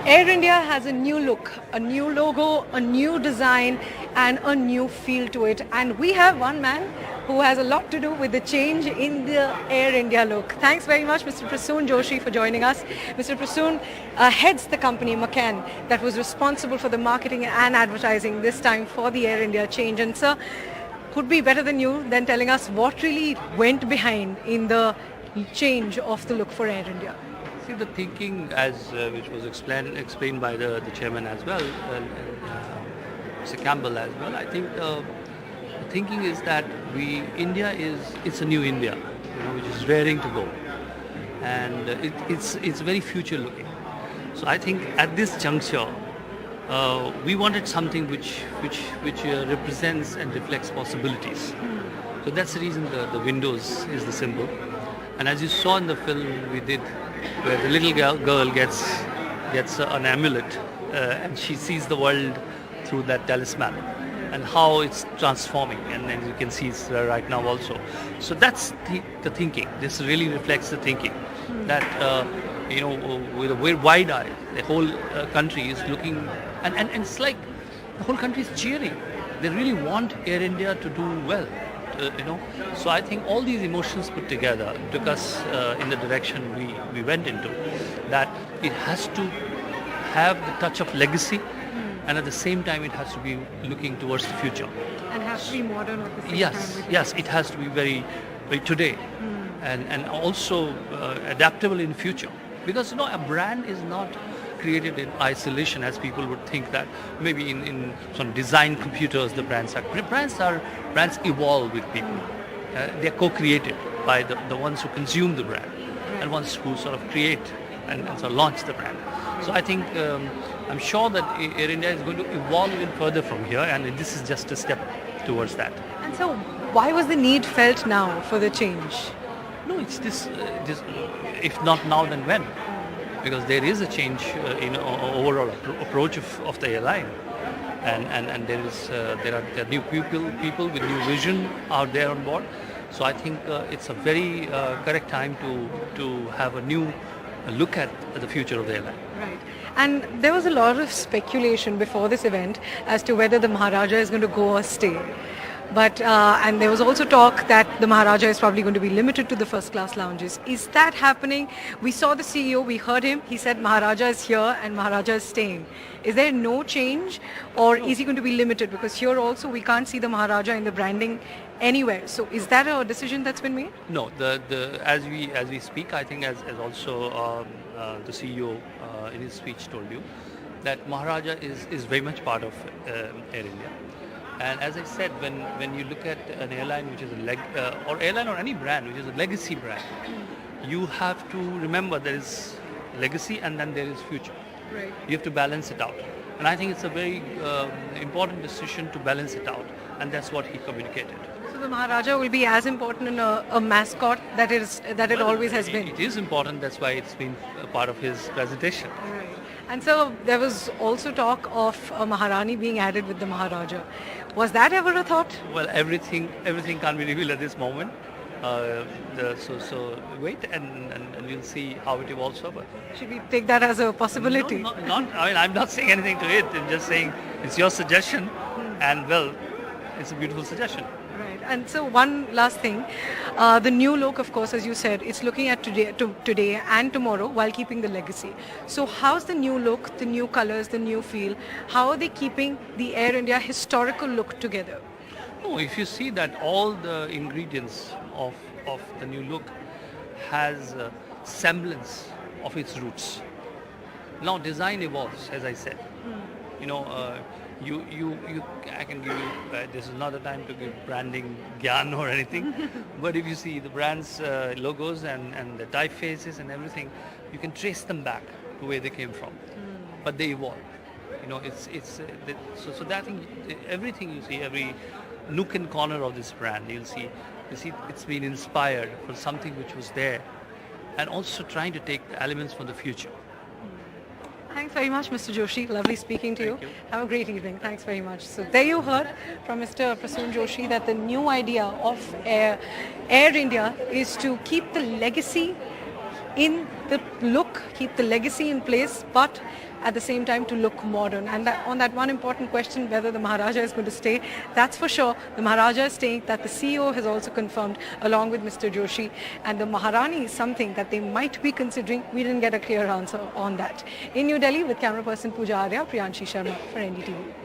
Air India has a new look, a new logo, a new design and a new feel to it. And we have one man who has a lot to do with the change in the Air India look. Thanks very much, Mr. Prasoon Joshi, for joining us. Mr. Prasoon heads the company McCann that was responsible for the marketing and advertising this time for the Air India change. And sir, could be better than you than telling us what really went behind in the change of the look for Air India. See, the thinking, as which was explained by the chairman as well, Mr. Campbell as well. I think the thinking is that it's a new India, which is raring to go, and it's very future looking. So I think at this juncture, we wanted something which represents and reflects possibilities. So that's the reason the windows is the symbol. And as you saw in the film we did, where the little girl gets an amulet and she sees the world through that talisman and how it's transforming, and then you can see it's right now also. So that's the thinking. This really reflects the thinking that with a very wide eye, the whole country is looking, and it's like the whole country is cheering. They really want Air India to do well. So I think all these emotions put together took us in the direction we went into, that it has to have the touch of legacy, and at the same time it has to be looking towards the future. And has to be modern at the same time. Yes, it has to be very, very today, and also adaptable in future. Because a brand is not created in isolation, as people would think that maybe in some design computers the brands evolve with people. They're co-created by the ones who consume the brand and ones who sort of create and sort of launch the brand. So I think I'm sure that Air India is going to evolve even further from here, and this is just a step towards that. And so why was the need felt now for the change? No, it's this if not now, then when? Because there is a change in overall approach of the airline, and there are new people with new vision out there on board. So I think it's a very correct time to have a new look at the future of the airline. Right. And there was a lot of speculation before this event as to whether the Maharaja is going to go or stay. But and there was also talk that the Maharaja is probably going to be limited to the first class lounges. Is that happening? We saw the CEO, we heard him, he said Maharaja is here and Maharaja is staying. Is there no change, or is he going to be limited? Because here also we can't see the Maharaja in the branding anywhere. So is that a decision that's been made? No, as we speak, I think as also the CEO in his speech told you, that Maharaja is very much part of Air India. And as I said, when you look at an airline which is or airline or any brand which is a legacy brand, you have to remember there is legacy and then there is future. Right. You have to balance it out. And I think it's a very important decision to balance it out, and that's what he communicated. So the Maharaja will be as important in a mascot that it always has been. It is important, that's why it's been a part of his presentation. Right. And so there was also talk of a Maharani being added with the Maharaja. Was that ever a thought? Well, everything can't be revealed at this moment. So wait and you'll see how it evolves further. Should we take that as a possibility? No, I'm not saying anything to it. I'm just saying it's your suggestion, and well, it's a beautiful suggestion. Right. And so one last thing, the new look, of course, as you said, it's looking at today and tomorrow while keeping the legacy. So how's the new look, the new colors, the new feel? How are they keeping the Air India historical look together? No, if you see that all the ingredients of the new look has a semblance of its roots. Now design evolves, as I said. I can give you, this is not the time to give branding gyan or anything, but if you see the brand's logos and the typefaces and everything, you can trace them back to where they came from. But they evolve. So that thing, everything you see, every nook and corner of this brand, you see it's been inspired for something which was there, and also trying to take the elements from the future. Thanks very much, Mr. Joshi. Lovely speaking to you. Thank you. Have a great evening. Thanks very much. So there you heard from Mr. Prasoon Joshi that the new idea of Air India is to keep the legacy in the look, keep the legacy in place, but at the same time to look modern. And on that one important question, whether the Maharaja is going to stay, that's for sure. The Maharaja is staying, that the CEO has also confirmed along with Mr. Joshi. And the Maharani is something that they might be considering. We didn't get a clear answer on that. In New Delhi with camera person Pooja Arya, Priyanshi Sharma for NDTV.